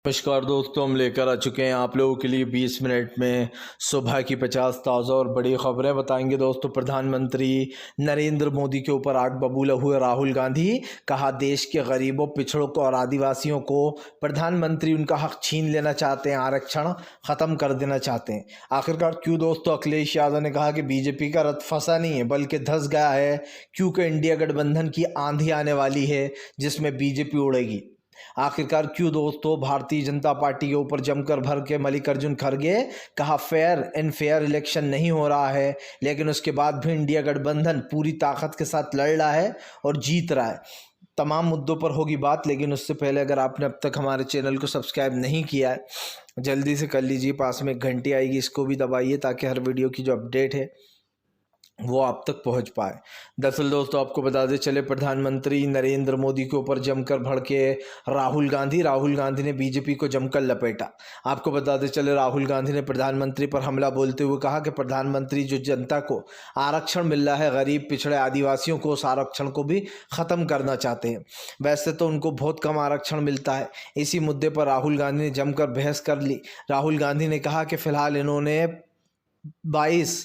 नमस्कार दोस्तों, हम लेकर आ चुके हैं आप लोगों के लिए 20 मिनट में सुबह की 50 ताज़ा और बड़ी खबरें बताएंगे। दोस्तों, प्रधानमंत्री नरेंद्र मोदी के ऊपर आग बबूला हुए राहुल गांधी। कहा, देश के गरीबों, पिछड़ों को और आदिवासियों को प्रधानमंत्री उनका हक छीन लेना चाहते हैं, आरक्षण ख़त्म कर देना चाहते हैं। आखिरकार क्यों दोस्तों? अखिलेश यादव ने कहा कि बीजेपी का रथ फंसा नहीं है बल्कि धंस गया है, क्योंकि इंडिया गठबंधन की आंधी आने वाली है जिसमें बीजेपी उड़ेगी। आखिरकार क्यों दोस्तों? भारतीय जनता पार्टी के ऊपर जमकर भर के मल्लिकार्जुन खड़गे। कहा, फेयर एंड फेयर इलेक्शन नहीं हो रहा है, लेकिन उसके बाद भी इंडिया गठबंधन पूरी ताकत के साथ लड़ रहा है और जीत रहा है। तमाम मुद्दों पर होगी बात, लेकिन उससे पहले अगर आपने अब तक हमारे चैनल को सब्सक्राइब नहीं किया है, जल्दी से कर लीजिए। पास में एक घंटी आएगी, इसको भी दबाइए ताकि हर वीडियो की जो अपडेट है वो आप तक पहुंच पाए। दरअसल दोस्तों, आपको बताते चले, प्रधानमंत्री नरेंद्र मोदी के ऊपर जमकर भड़के राहुल गांधी ने बीजेपी को जमकर लपेटा। आपको बताते चले, राहुल गांधी ने प्रधानमंत्री पर हमला बोलते हुए कहा कि प्रधानमंत्री जो जनता को आरक्षण मिल रहा है, गरीब, पिछड़े, आदिवासियों को, उस आरक्षण को भी ख़त्म करना चाहते हैं। वैसे तो उनको बहुत कम आरक्षण मिलता है। इसी मुद्दे पर राहुल गांधी ने जमकर बहस कर ली। राहुल गांधी ने कहा कि फ़िलहाल इन्होंने 22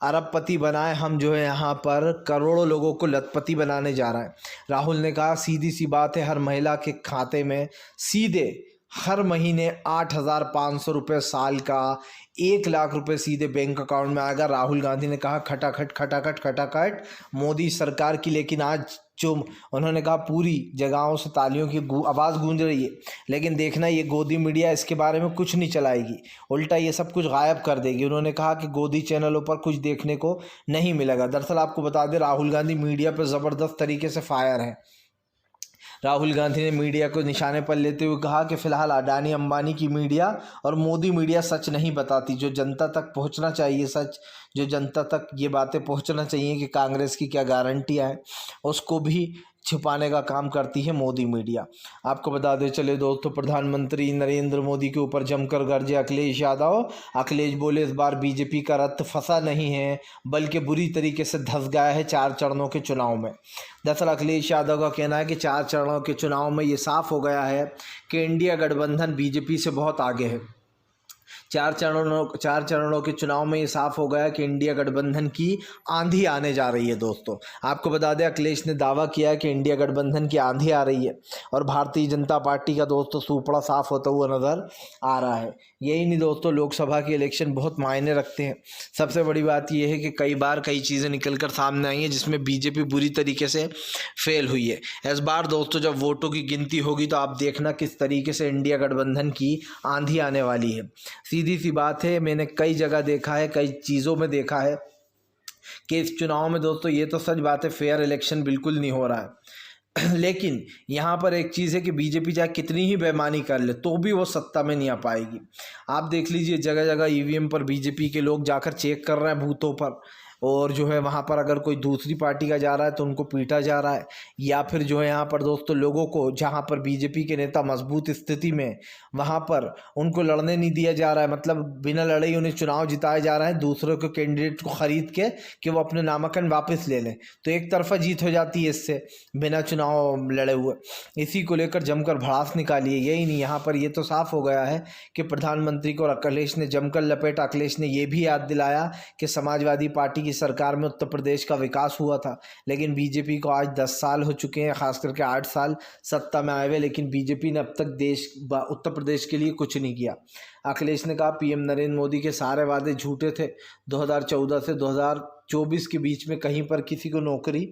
अरबपति बनाए, हम जो है यहाँ पर करोड़ों लोगों को लखपति बनाने जा रहे हैं। राहुल ने कहा, सीधी सी बात है, हर महिला के खाते में सीधे हर महीने 8,500 रुपये, साल का 1,00,000 रुपये सीधे बैंक अकाउंट में आएगा। राहुल गांधी ने कहा, खटाखट खटाखट खटाखट मोदी सरकार की। लेकिन आज जो उन्होंने कहा, पूरी जगहों से तालियों की आवाज़ गूंज रही है, लेकिन देखना ये गोदी मीडिया इसके बारे में कुछ नहीं चलाएगी, उल्टा ये सब कुछ गायब कर देगी। उन्होंने कहा कि गोदी चैनलों पर कुछ देखने को नहीं मिलेगा। दरअसल आपको बता दें, राहुल गांधी मीडिया पर ज़बरदस्त तरीके से फायर हैं। राहुल गांधी ने मीडिया को निशाने पर लेते हुए कहा कि फ़िलहाल अडानी अंबानी की मीडिया और मोदी मीडिया सच नहीं बताती। जो जनता तक पहुंचना चाहिए सच, जो जनता तक ये बातें पहुंचना चाहिए कि कांग्रेस की क्या गारंटियां हैं, उसको भी छुपाने का काम करती है मोदी मीडिया। आपको बता दें चले दोस्तों, प्रधानमंत्री नरेंद्र मोदी के ऊपर जमकर गरजे अखिलेश यादव। अखिलेश बोले, इस बार बीजेपी का रथ फंसा नहीं है बल्कि बुरी तरीके से धंस गया है 4 चरणों के चुनाव में। दरअसल अखिलेश यादव का कहना है कि 4 चरणों के चुनाव में ये साफ हो गया है कि इंडिया गठबंधन बीजेपी से बहुत आगे है। 4 चरणों के चुनाव में ये साफ हो गया कि इंडिया गठबंधन की आंधी आने जा रही है। दोस्तों, आपको बता दें, अखिलेश ने दावा किया कि इंडिया गठबंधन की आंधी आ रही है और भारतीय जनता पार्टी का दोस्तों सूपड़ा साफ होता हुआ नज़र आ रहा है। यही नहीं दोस्तों, लोकसभा के इलेक्शन बहुत मायने रखते हैं। सबसे बड़ी बात यह है कि कई बार कई चीज़ें निकल कर सामने आई हैं जिसमें बीजेपी बुरी तरीके से फेल हुई है। इस बार दोस्तों जब वोटों की गिनती होगी तो आप देखना किस तरीके से इंडिया गठबंधन की आंधी आने वाली है। सीधी सी बात है, मैंने कई जगह देखा है, कई चीज़ों में देखा है कि इस चुनाव में दोस्तों ये तो सच बात है, फेयर इलेक्शन बिल्कुल नहीं हो रहा है। लेकिन यहाँ पर एक चीज़ है कि बीजेपी चाहे कितनी ही बेईमानी कर ले तो भी वो सत्ता में नहीं आ पाएगी। आप देख लीजिए, जगह जगह ईवीएम पर बीजेपी के लोग जाकर चेक कर रहे हैं बूथों पर, और जो है वहाँ पर अगर कोई दूसरी पार्टी का जा रहा है तो उनको पीटा जा रहा है, या फिर जो है यहाँ पर दोस्तों लोगों को, जहाँ पर बीजेपी के नेता मजबूत स्थिति में, वहाँ पर उनको लड़ने नहीं दिया जा रहा है। मतलब बिना लड़े ही उन्हें चुनाव जिताया जा रहा है, दूसरों के कैंडिडेट को खरीद के कि वो अपने नामांकन वापस ले लें, तो एक तरफा जीत हो जाती है इससे, बिना चुनाव लड़े हुए। इसी को लेकर जमकर भड़ास निकाली है। यही नहीं, यहाँ पर ये तो साफ हो गया है कि प्रधानमंत्री को अखिलेश ने जमकर लपेटा। अखिलेश ने यह भी याद दिलाया कि समाजवादी पार्टी सरकार में उत्तर प्रदेश का विकास हुआ था, लेकिन बीजेपी को आज 10 साल हो चुके हैं, खास करके 8 साल सत्ता में आए हुए, लेकिन बीजेपी ने अब तक उत्तर प्रदेश के लिए कुछ नहीं किया। अखिलेश ने कहा, पीएम नरेंद्र मोदी के सारे वादे झूठे थे। 2014 से 2024 के बीच में कहीं पर किसी को नौकरी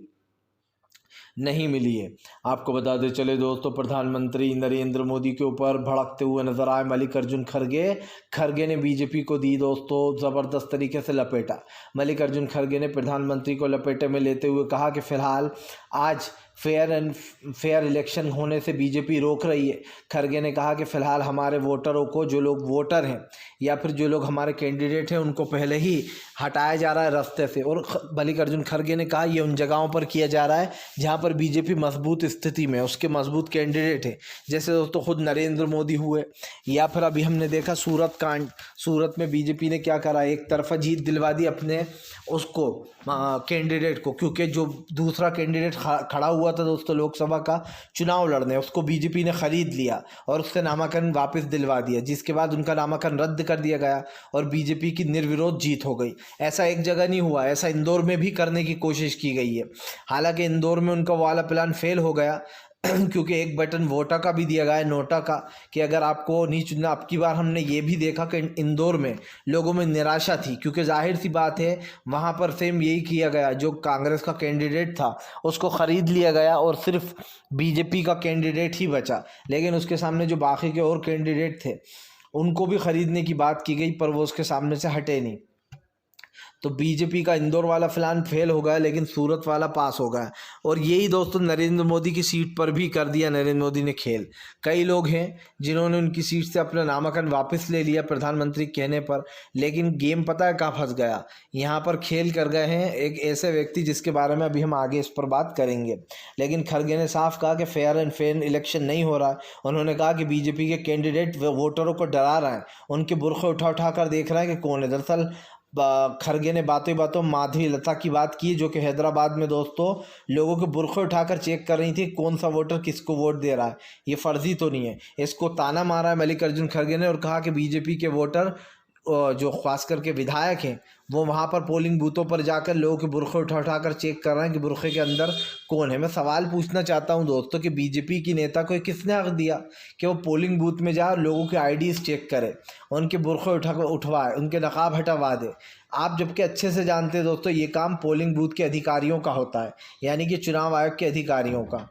नहीं मिली है। आपको बताते चले दोस्तों, प्रधानमंत्री नरेंद्र मोदी के ऊपर भड़कते हुए नजर आए मल्लिकार्जुन खड़गे ने बीजेपी को दी दोस्तों ज़बरदस्त तरीके से लपेटा। मल्लिकार्जुन खड़गे ने प्रधानमंत्री को लपेटे में लेते हुए कहा कि फ़िलहाल आज फेयर इलेक्शन होने से बीजेपी रोक रही है। खड़गे ने कहा कि फ़िलहाल हमारे वोटरों को, जो लोग वोटर हैं या फिर जो लोग हमारे कैंडिडेट हैं, उनको पहले ही हटाया जा रहा है रास्ते से। और मल्लिकार्जुन खड़गे ने कहा, ये उन जगहों पर किया जा रहा है जहां पर बीजेपी मजबूत स्थिति में, उसके मजबूत कैंडिडेट है, जैसे दोस्तों खुद नरेंद्र मोदी हुए, या फिर अभी हमने देखा सूरत में बीजेपी ने क्या करा, एक तरफा जीत दिलवा दी अपने उसको कैंडिडेट को, क्योंकि जो दूसरा कैंडिडेट खड़ा हुआ हुआ था दोस्तों लोकसभा का चुनाव लड़ने, उसको बीजेपी ने खरीद लिया और उससे नामांकन वापस दिलवा दिया, जिसके बाद उनका नामांकन रद्द कर दिया गया और बीजेपी की निर्विरोध जीत हो गई। ऐसा एक जगह नहीं हुआ, ऐसा इंदौर में भी करने की कोशिश की गई है। हालांकि इंदौर में उनका वाला प्लान फेल हो गया क्योंकि एक बटन वोटा का भी दिया गया है, नोटा का, कि अगर आपको नहीं चुनना। अब की बार हमने ये भी देखा कि इंदौर में लोगों में निराशा थी, क्योंकि जाहिर सी बात है वहाँ पर सेम यही किया गया, जो कांग्रेस का कैंडिडेट था उसको ख़रीद लिया गया और सिर्फ बीजेपी का कैंडिडेट ही बचा। लेकिन उसके सामने जो बाकी के और कैंडिडेट थे उनको भी ख़रीदने की बात की गई, पर वो उसके सामने से हटे नहीं। तो बीजेपी का इंदौर वाला प्लान फेल हो गया, लेकिन सूरत वाला पास हो गया। और यही दोस्तों नरेंद्र मोदी की सीट पर भी कर दिया नरेंद्र मोदी ने खेल। कई लोग हैं जिन्होंने उनकी सीट से अपना नामांकन वापस ले लिया प्रधानमंत्री कहने पर, लेकिन गेम पता है कहाँ फंस गया। यहाँ पर खेल कर गए हैं एक ऐसे व्यक्ति जिसके बारे में अभी हम आगे इस पर बात करेंगे। लेकिन खरगे ने साफ कहा कि फेयर एंड फेयर इलेक्शन नहीं हो रहा है। उन्होंने कहा कि बीजेपी के कैंडिडेट वोटरों को डरा रहे हैं, उनके बुरखे उठा उठा कर देख रहे हैं कि कौन है। दरअसल खरगे ने बातों बातों माधवी लता की बात की, जो कि हैदराबाद में दोस्तों लोगों के बुरखे उठाकर चेक कर रही थी कौन सा वोटर किसको वोट दे रहा है, ये फर्जी तो नहीं है। इसको ताना मारा है मल्लिकार्जुन खरगे ने और कहा कि बीजेपी के वोटर जो खास करके विधायक हैं वो वहाँ पर पोलिंग बूथों पर जाकर लोगों के बुरखे उठा उठाकर चेक कर रहे हैं कि बुरखे के अंदर कौन है। मैं सवाल पूछना चाहता हूँ दोस्तों कि बीजेपी की नेता को किसने हक दिया कि वो पोलिंग बूथ में जा लोगों के आईडीज चेक करे, उनके बुरखे उठवाए, उनके नकाब हटवा दे। आप जबकि अच्छे से जानते हैं दोस्तों ये काम पोलिंग बूथ के अधिकारियों का होता है, यानी कि चुनाव आयोग के अधिकारियों का।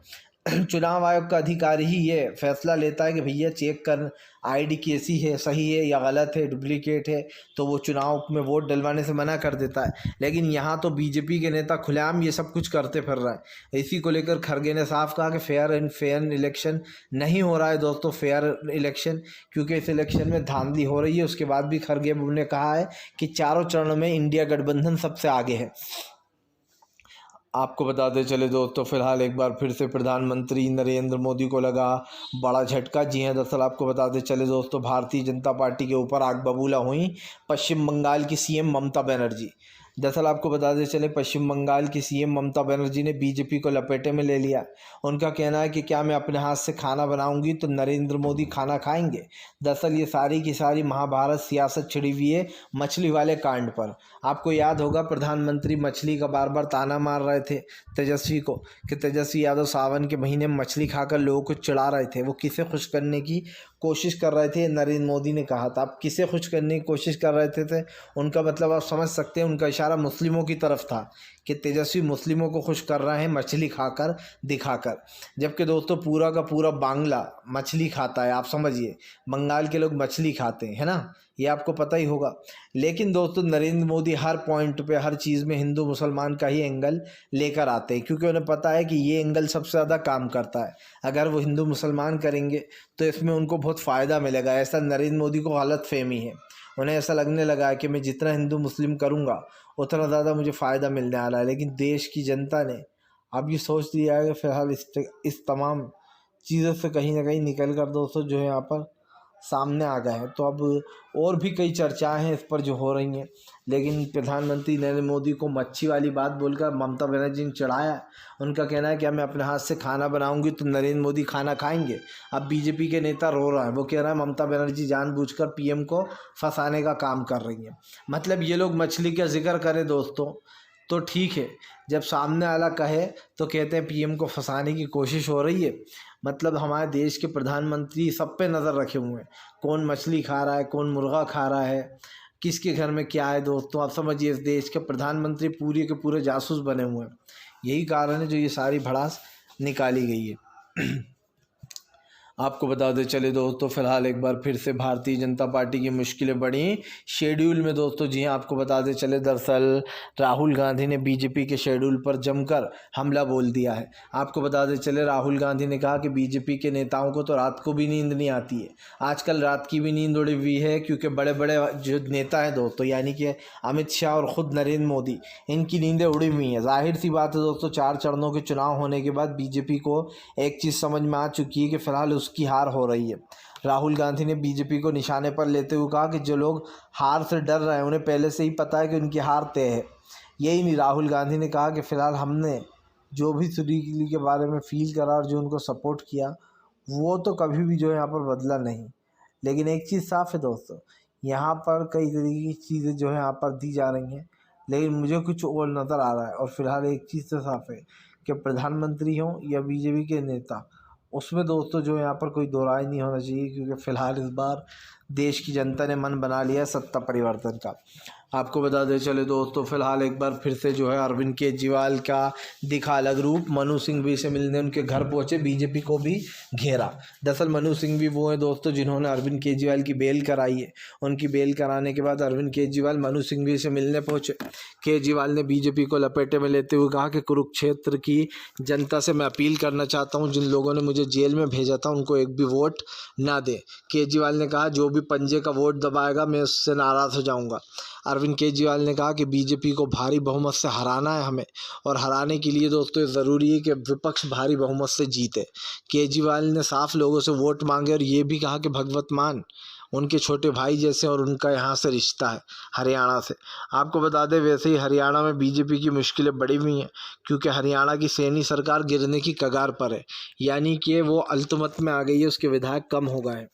चुनाव आयोग का अधिकारी ही ये फैसला लेता है कि भैया चेक कर आईडी कैसी है, सही है या गलत है, डुप्लीकेट है, तो वो चुनाव में वोट डलवाने से मना कर देता है। लेकिन यहाँ तो बीजेपी के नेता खुलेआम ये सब कुछ करते फिर रहा है। इसी को लेकर खरगे ने साफ कहा कि फेयर एंड फेयर इलेक्शन नहीं हो रहा है दोस्तों, फेयर इलेक्शन, क्योंकि इस इलेक्शन में धांधली हो रही है। उसके बाद भी खरगे ने कहा है कि चारों चरणों में इंडिया गठबंधन सबसे आगे है। आपको बताते चले दोस्तों फिलहाल एक बार फिर से प्रधानमंत्री नरेंद्र मोदी को लगा बड़ा झटका। जी हां, दरअसल आपको बताते चले दोस्तों भारतीय जनता पार्टी के ऊपर आग बबूला हुई पश्चिम बंगाल की सीएम ममता बनर्जी। दरअसल आपको बताते चले पश्चिम बंगाल की सीएम ममता बनर्जी ने बीजेपी को लपेटे में ले लिया। उनका कहना है कि क्या मैं अपने हाथ से खाना बनाऊंगी तो नरेंद्र मोदी खाना खाएंगे। दरअसल ये सारी की सारी महाभारत सियासत छिड़ी हुई है मछली वाले कांड पर। आपको याद होगा प्रधानमंत्री मछली का बार बार ताना मार रहे थे तेजस्वी को कि तेजस्वी यादव सावन के महीने में मछली खाकर लोगों को चिढ़ा रहे थे। वो किसे खुश करने की कोशिश कर रहे थे, नरेंद्र मोदी ने कहा था। आप किसे खुश करने की कोशिश कर रहे थे उनका मतलब आप समझ सकते हैं, उनका इशारा मुस्लिमों की तरफ था कि तेजस्वी मुस्लिमों को खुश कर रहे हैं मछली खाकर दिखाकर। जबकि दोस्तों पूरा का पूरा बांग्ला मछली खाता है, आप समझिए बंगाल के लोग मछली खाते हैं, है ना, ये आपको पता ही होगा। लेकिन दोस्तों नरेंद्र मोदी हर पॉइंट पे हर चीज़ में हिंदू मुसलमान का ही एंगल लेकर आते हैं, क्योंकि उन्हें पता है कि ये एंगल सबसे ज़्यादा काम करता है। अगर वो हिंदू मुसलमान करेंगे तो इसमें उनको बहुत फ़ायदा मिलेगा। ऐसा नरेंद्र मोदी को गलत फहमी है, उन्हें ऐसा लगने लगा है कि मैं जितना हिंदू मुस्लिम करूँगा उतना ज़्यादा मुझे फ़ायदा मिलने आ रहा है। लेकिन देश की जनता ने अब ये सोच लिया है कि फ़िलहाल इस तमाम चीज़ों से कहीं ना कहीं निकल कर दोस्तों जो है यहाँ पर सामने आ गए हैं। तो अब और भी कई चर्चाएं हैं इस पर जो हो रही हैं, लेकिन प्रधानमंत्री नरेंद्र मोदी को मच्छी वाली बात बोलकर ममता बनर्जी ने चढ़ाया। उनका कहना है कि मैं अपने हाथ से खाना बनाऊंगी तो नरेंद्र मोदी खाना खाएंगे। अब बीजेपी के नेता रो रहा है, वो कह रहा है ममता बनर्जी जानबूझकर पीएम को फंसाने का काम कर रही है। मतलब ये लोग मछली का जिक्र करें दोस्तों तो ठीक है, जब सामने वाला कहे तो कहते हैं पीएम को फंसाने की कोशिश हो रही है। मतलब हमारे देश के प्रधानमंत्री सब पे नज़र रखे हुए हैं, कौन मछली खा रहा है, कौन मुर्गा खा रहा है, किसके घर में क्या है। दोस्तों आप समझिए इस देश के प्रधानमंत्री पूरे के पूरे जासूस बने हुए हैं। यही कारण है जो ये सारी भड़ास निकाली गई है। आपको बताते चले दोस्तों फिलहाल एक बार फिर से भारतीय जनता पार्टी की मुश्किलें बढ़ी शेड्यूल में दोस्तों। जी हाँ, आपको बताते चले दरअसल राहुल गांधी ने बीजेपी के शेड्यूल पर जमकर हमला बोल दिया है। आपको बताते चले राहुल गांधी ने कहा कि बीजेपी के नेताओं को तो रात को भी नींद नहीं आती है। आजकल रात की भी नींद उड़ी हुई है, क्योंकि बड़े बड़े जो नेता हैं दोस्तों यानी कि अमित शाह और ख़ुद नरेंद्र मोदी, इनकी नींदें उड़ी हुई हैं। जाहिर सी बात है दोस्तों 4 चरणों के चुनाव होने के बाद बीजेपी को एक चीज़ समझ में आ चुकी है कि फ़िलहाल की हार हो रही है। राहुल गांधी ने बीजेपी को निशाने पर लेते हुए कहा कि जो लोग हार से डर रहे हैं उन्हें पहले से ही पता है कि उनकी हार तय है। यही नहीं, राहुल गांधी ने कहा कि फ़िलहाल हमने जो भी सुरीली के बारे में फील करा और जो उनको सपोर्ट किया, वो तो कभी भी जो है यहाँ पर बदला नहीं। लेकिन एक चीज़ साफ़ है दोस्तों, यहाँ पर कई तरीके की चीज़ें जो है यहाँ पर दी जा रही हैं, लेकिन मुझे कुछ और नज़र आ रहा है। और फिलहाल एक चीज़ तो साफ़ है कि प्रधानमंत्री हों या बीजेपी के नेता, उसमें दोस्तों जो यहाँ पर कोई दो राय नहीं होना चाहिए, क्योंकि फ़िलहाल इस बार देश की जनता ने मन बना लिया है सत्ता परिवर्तन का। आपको बता दें चले दोस्तों, फिलहाल एक बार फिर से जो है अरविंद केजरीवाल का दिखा अलग रूप। मनु सिंघवी से मिलने उनके घर पहुंचे, बीजेपी को भी घेरा। दरअसल मनु सिंघवी वो हैं दोस्तों जिन्होंने अरविंद केजरीवाल की बेल कराई है। उनकी बेल कराने के बाद अरविंद केजरीवाल मनु सिंघवी से मिलने पहुंचे। केजरीवाल ने बीजेपी को लपेटे में लेते हुए कहा कि कुरुक्षेत्र की जनता से मैं अपील करना चाहता हूँ, जिन लोगों ने मुझे जेल में भेजा था उनको एक भी वोट ना दे। केजरीवाल ने कहा जो भी पंजे का वोट दबाएगा मैं उससे नाराज़ हो जाऊंगा। अरविंद केजरीवाल ने कहा कि बीजेपी को भारी बहुमत से हराना है हमें, और हराने के लिए दोस्तों ज़रूरी है कि विपक्ष भारी बहुमत से जीते। केजरीवाल ने साफ लोगों से वोट मांगे और ये भी कहा कि भगवत मान उनके छोटे भाई जैसे और उनका यहाँ से रिश्ता है हरियाणा से। आपको बता दें वैसे ही हरियाणा में बीजेपी की मुश्किलें बढ़ी हुई हैं, क्योंकि हरियाणा की सैनी सरकार गिरने की कगार पर है, यानी कि वो अल्तमत में आ गई है, उसके विधायक कम हो गए हैं।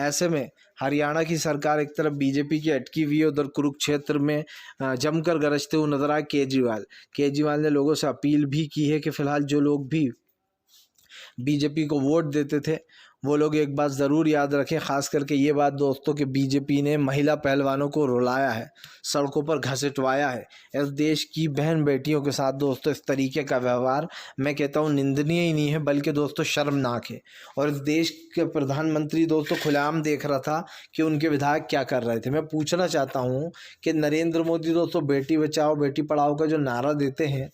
ऐसे में हरियाणा की सरकार एक तरफ बीजेपी की अटकी हुई है, उधर कुरुक्षेत्र में जमकर गरजते हुए नजर आए केजरीवाल ने लोगों से अपील भी की है कि फिलहाल जो लोग भी बीजेपी को वोट देते थे वो लोग एक बात ज़रूर याद रखें, ख़ास करके ये बात दोस्तों कि बीजेपी ने महिला पहलवानों को रुलाया है, सड़कों पर घसीटवाया है। इस देश की बहन बेटियों के साथ दोस्तों इस तरीके का व्यवहार मैं कहता हूँ निंदनीय ही नहीं है, बल्कि दोस्तों शर्मनाक है। और इस देश के प्रधानमंत्री दोस्तों खुलेआम देख रहा था कि उनके विधायक क्या कर रहे थे। मैं पूछना चाहता हूँ कि नरेंद्र मोदी दोस्तों बेटी बचाओ बेटी पढ़ाओ का जो नारा देते हैं,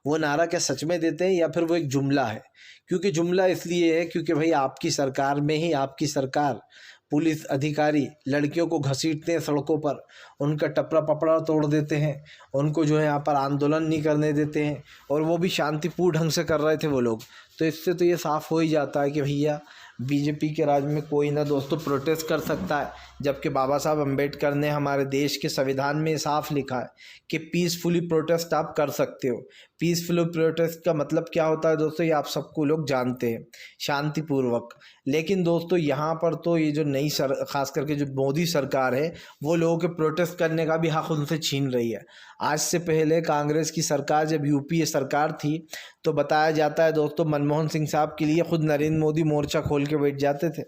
वो नारा क्या सच में देते हैं या फिर वो एक जुमला है? क्योंकि जुमला इसलिए है क्योंकि भाई आपकी सरकार में ही आपकी सरकार पुलिस अधिकारी लड़कियों को घसीटते हैं सड़कों पर, उनका टपरा पपड़ा तोड़ देते हैं, उनको जो है यहाँ पर आंदोलन नहीं करने देते हैं, और वो भी शांतिपूर्ण ढंग से कर रहे थे वो लोग। तो इससे तो ये साफ़ हो ही जाता है कि भैया बीजेपी के राज में कोई ना दोस्तों प्रोटेस्ट कर सकता है, जबकि बाबा साहब अम्बेडकर ने हमारे देश के संविधान में साफ लिखा है कि पीसफुली प्रोटेस्ट आप कर सकते हो। पीसफुली प्रोटेस्ट का मतलब क्या होता है दोस्तों, ये आप सबको लोग जानते हैं, शांतिपूर्वक। लेकिन दोस्तों यहाँ पर तो ये जो नई खास करके जो मोदी सरकार है वो लोगों के प्रोटेस्ट करने का भी हक उनसे छीन रही है। आज से पहले कांग्रेस की सरकार जब यूपीए सरकार थी तो बताया जाता है दोस्तों मनमोहन सिंह साहब के लिए खुद नरेंद्र मोदी मोर्चा खोल के बैठ जाते थे।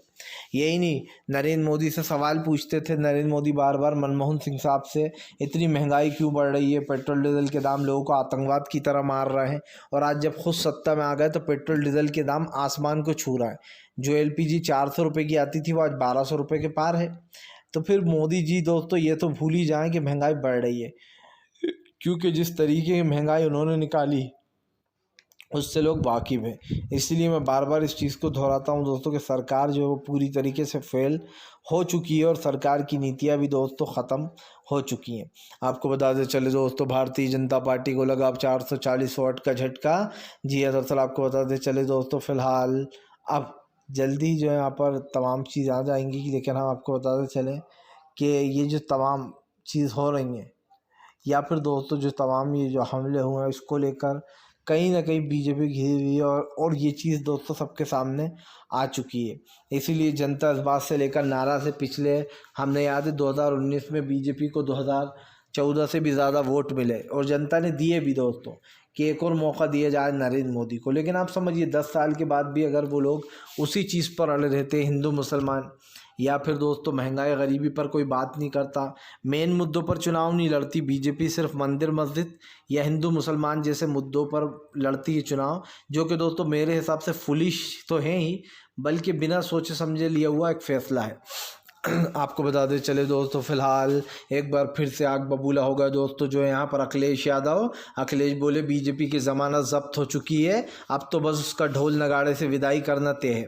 यही नहीं, नरेंद्र मोदी से सवाल पूछते थे नरेंद्र मोदी बार बार मनमोहन सिंह साहब से, इतनी महंगाई क्यों बढ़ रही है, पेट्रोल डीजल के दाम लोगों को आतंकवाद की तरह मार रहे हैं। और आज जब खुद सत्ता में आ गए तो पेट्रोल डीजल के दाम आसमान को छू रहा है। जो एलपीजी 400 रुपये की आती थी वो आज 1200 रुपये के पार है। तो फिर मोदी जी दोस्तों ये तो भूल ही जाएं कि महंगाई बढ़ रही है, क्योंकि जिस तरीके की महंगाई उन्होंने निकाली उससे लोग वाकिफ़ हैं। इसलिए मैं बार बार इस चीज़ को दोहराता हूँ दोस्तों कि सरकार जो है वो पूरी तरीके से फेल हो चुकी है और सरकार की नीतियाँ भी दोस्तों ख़त्म हो चुकी हैं। आपको बता दें चले दोस्तों भारतीय जनता पार्टी को लगा अब 440 वोट का झटका। जी हाँ, दरअसल आपको बता दें चले दोस्तों फिलहाल अब जल्दी जो है यहाँ पर तमाम चीज़ आ जाएंगी, लेकिन हम आपको बताते चलें कि ये जो तमाम चीज़ हो रही हैं या फिर दोस्तों जो तमाम ये जो हमले हुए हैं इसको लेकर कहीं ना कहीं बीजेपी घिरी हुई है और ये चीज़ दोस्तों सबके सामने आ चुकी है। इसीलिए जनता इस बात से लेकर नाराज़ है। पिछले हमने याद है 2019 में बीजेपी को 2014 से भी ज़्यादा वोट मिले और जनता ने दिए भी दोस्तों कि एक और मौका दिया जाए नरेंद्र मोदी को। लेकिन आप समझिए 10 साल के बाद भी अगर वो लोग उसी चीज़ पर अड़े रहते, हिंदू मुसलमान या फिर दोस्तों महंगाई गरीबी पर कोई बात नहीं करता, मेन मुद्दों पर चुनाव नहीं लड़ती बीजेपी, सिर्फ मंदिर मस्जिद या हिंदू मुसलमान जैसे मुद्दों पर लड़ती है चुनाव, जो कि दोस्तों मेरे हिसाब से फुलिश तो है ही, बल्कि बिना सोचे समझे लिया हुआ एक फ़ैसला है। आपको बता दें चले दोस्तों फिलहाल एक बार फिर से आग बबूला होगा दोस्तों जो है यहाँ पर अखिलेश यादव। अखिलेश बोले बीजेपी की ज़मानत जब्त हो चुकी है, अब तो बस उसका ढोल नगाड़े से विदाई करना तय है।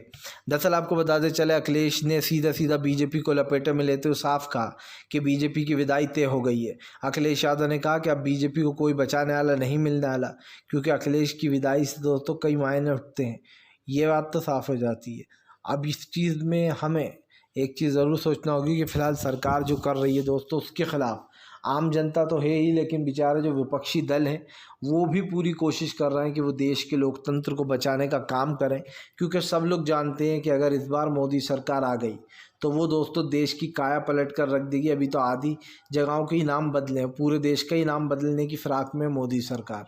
दरअसल आपको बता दें चले अखिलेश ने सीधा सीधा बीजेपी को लपेटे में लेते हुए साफ कहा कि बीजेपी की विदाई तय हो गई है। अखिलेश यादव ने कहा कि अब बीजेपी को कोई बचाने वाला नहीं मिलने वाला, क्योंकि अखिलेश की विदाई से दोस्तों कई मायने उठते हैं। ये बात तो साफ हो जाती है। अब इस चीज़ में हमें एक चीज़ ज़रूर सोचना होगी कि फ़िलहाल सरकार जो कर रही है दोस्तों उसके ख़िलाफ़ आम जनता तो है ही, लेकिन बेचारे जो विपक्षी दल हैं वो भी पूरी कोशिश कर रहे हैं कि वो देश के लोकतंत्र को बचाने का काम करें, क्योंकि सब लोग जानते हैं कि अगर इस बार मोदी सरकार आ गई तो वो दोस्तों देश की काया पलट कर रख देगी। अभी तो आधी जगहों के ही नाम बदले हैं, पूरे देश का ही नाम बदलने की फिराक में मोदी सरकार।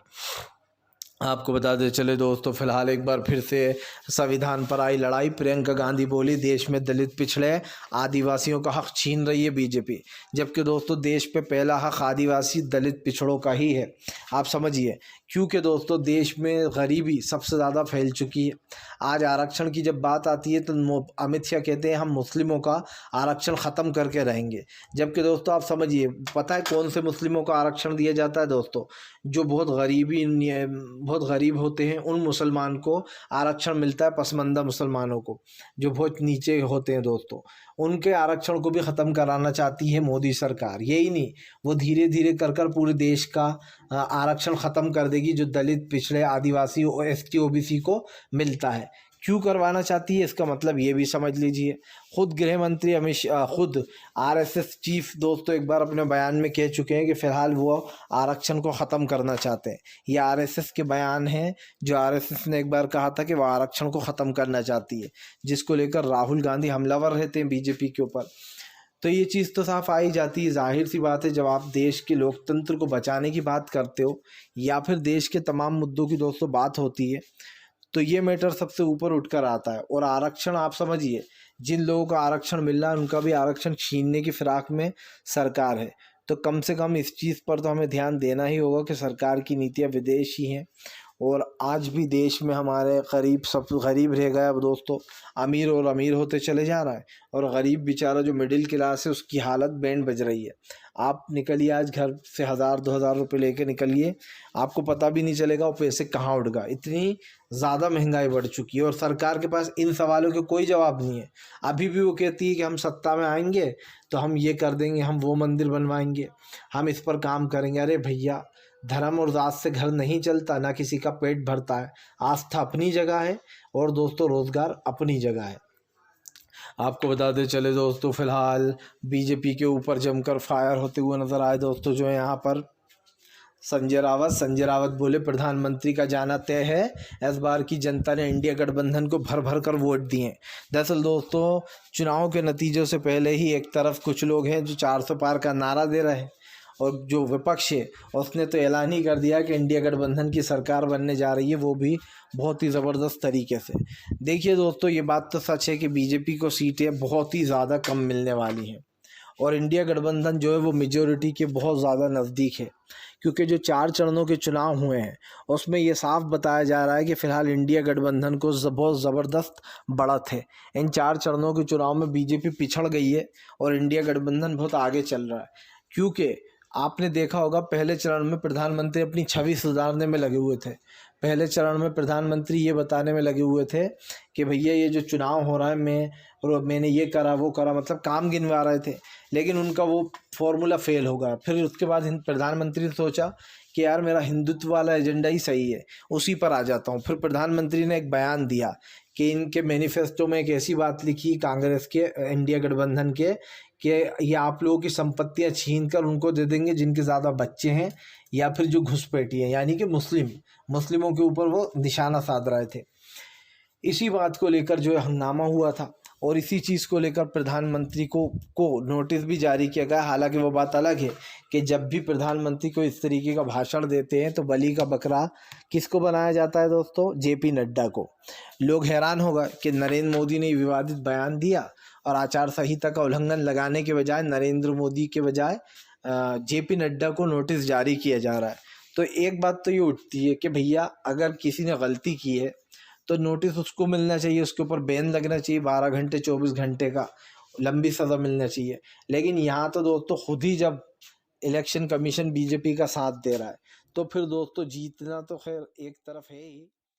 आपको बता दें चले दोस्तों, फिलहाल एक बार फिर से संविधान पर आई लड़ाई। प्रियंका गांधी बोली देश में दलित पिछड़े आदिवासियों का हक छीन रही है बीजेपी, जबकि दोस्तों देश पे पहला हक आदिवासी दलित पिछड़ों का ही है। आप समझिए, क्योंकि दोस्तों देश में गरीबी सबसे ज़्यादा फैल चुकी है। आज आरक्षण की जब बात आती है तो अमित शाह कहते हैं हम मुस्लिमों का आरक्षण ख़त्म करके रहेंगे, जबकि दोस्तों आप समझिए, पता है कौन से मुस्लिमों का आरक्षण दिया जाता है दोस्तों? जो बहुत गरीब होते हैं उन मुसलमान को आरक्षण मिलता है, पसमानदा मुसलमानों को जो बहुत नीचे होते हैं दोस्तों, उनके आरक्षण को भी ख़त्म कराना चाहती है मोदी सरकार। यही नहीं, वो धीरे धीरे कर कर पूरे देश का आरक्षण ख़त्म कर देगी जो दलित पिछड़े आदिवासी ST OBC को मिलता है। क्यों करवाना चाहती है, इसका मतलब ये भी समझ लीजिए। खुद गृह मंत्री अमित शाह, खुद RSS चीफ दोस्तों एक बार अपने बयान में कह चुके हैं कि फ़िलहाल वो आरक्षण को ख़त्म करना चाहते हैं। ये RSS के बयान हैं, जो RSS ने एक बार कहा था कि वो आरक्षण को ख़त्म करना चाहती है, जिसको लेकर राहुल गांधी हमलावर रहते हैं बीजेपी के ऊपर। तो ये चीज़ तो साफ आ ही जाती है। जाहिर सी बात है, जब आप देश के लोकतंत्र को बचाने की बात करते हो या फिर देश के तमाम मुद्दों की दोस्तों बात होती है, तो ये मैटर सबसे ऊपर उठकर आता है। और आरक्षण आप समझिए, जिन लोगों को आरक्षण मिल रहा है उनका भी आरक्षण छीनने की फिराक में सरकार है। तो कम से कम इस चीज़ पर तो हमें ध्यान देना ही होगा कि सरकार की नीतियाँ विदेशी हैं, और आज भी देश में हमारे गरीब सब गरीब रह गया। अब दोस्तों अमीर और अमीर होते चले जा रहा है, और गरीब बेचारा जो मिडिल क्लास है उसकी हालत बैंड बज रही है। आप निकलिए आज घर से 1000-2000 रुपये लेके निकलिए, आपको पता भी नहीं चलेगा वो पैसे कहाँ उड़ गए। इतनी ज़्यादा महंगाई बढ़ चुकी है और सरकार के पास इन सवालों के कोई जवाब नहीं है। अभी भी वो कहती है कि हम सत्ता में आएंगे तो हम ये कर देंगे, हम वो मंदिर बनवाएंगे, हम इस पर काम करेंगे। अरे भैया, धर्म और जात से घर नहीं चलता, ना किसी का पेट भरता है। आस्था अपनी जगह है और दोस्तों रोजगार अपनी जगह है। आपको बता दें चले दोस्तों, फिलहाल बीजेपी के ऊपर जमकर फायर होते हुए नजर आए दोस्तों। जो है यहाँ पर संजय रावत बोले प्रधानमंत्री का जाना तय है, इस बार की जनता ने इंडिया गठबंधन को भर भर कर वोट दिए। दरअसल दोस्तों चुनाव के नतीजों से पहले ही एक तरफ कुछ लोग हैं जो 400 पार का नारा दे रहे हैं, और जो विपक्ष है उसने तो ऐलान ही कर दिया कि इंडिया गठबंधन की सरकार बनने जा रही है, वो भी बहुत ही ज़बरदस्त तरीके से। देखिए दोस्तों, ये बात तो सच है कि बीजेपी को सीटें बहुत ही ज़्यादा कम मिलने वाली हैं, और इंडिया गठबंधन जो है वो मेजॉरिटी के बहुत ज़्यादा नज़दीक है, क्योंकि जो 4 चरणों के चुनाव हुए हैं उसमें ये साफ बताया जा रहा है कि फ़िलहाल इंडिया गठबंधन को बहुत ज़बरदस्त बढ़त है। इन 4 चरणों के चुनाव में बीजेपी पिछड़ गई है और इंडिया गठबंधन बहुत आगे चल रहा है। क्योंकि आपने देखा होगा पहले चरण में प्रधानमंत्री अपनी छवि सुधारने में लगे हुए थे। पहले चरण में प्रधानमंत्री ये बताने में लगे हुए थे कि भैया ये जो चुनाव हो रहा है मैंने ये करा वो करा, मतलब काम गिनवा रहे थे, लेकिन उनका वो फॉर्मूला फेल हो गया। फिर उसके बाद प्रधानमंत्री ने सोचा कि यार मेरा हिंदुत्व वाला एजेंडा ही सही है, उसी पर आ जाता हूँ। फिर प्रधानमंत्री ने एक बयान दिया कि इनके मैनिफेस्टो में एक ऐसी बात लिखी कांग्रेस के, इंडिया गठबंधन के, कि ये आप लोगों की संपत्तियां छीन कर उनको दे देंगे जिनके ज़्यादा बच्चे हैं या फिर जो घुसपैठी हैं, यानी कि मुस्लिमों के ऊपर वो निशाना साध रहे थे। इसी बात को लेकर जो है हंगामा हुआ था, और इसी चीज़ को लेकर प्रधानमंत्री को नोटिस भी जारी किया गया। हालांकि वो बात अलग है कि जब भी प्रधानमंत्री को इस तरीके का भाषण देते हैं तो बलि का बकरा किसको बनाया जाता है दोस्तों? JP नड्डा को। लोग हैरान हो गए कि नरेंद्र मोदी ने विवादित बयान दिया और आचार संहिता का उल्लंघन लगाने के बजाय नरेंद्र मोदी के बजाय JP नड्डा को नोटिस जारी किया जा रहा है। तो एक बात तो ये उठती है कि भैया अगर किसी ने गलती की है तो नोटिस उसको मिलना चाहिए, उसके ऊपर बैन लगना चाहिए 12 घंटे 24 घंटे का, लंबी सज़ा मिलना चाहिए। लेकिन यहाँ तो दोस्तों खुद ही जब इलेक्शन कमीशन बीजेपी का साथ दे रहा है तो फिर दोस्तों जीतना तो खैर एक तरफ है ही।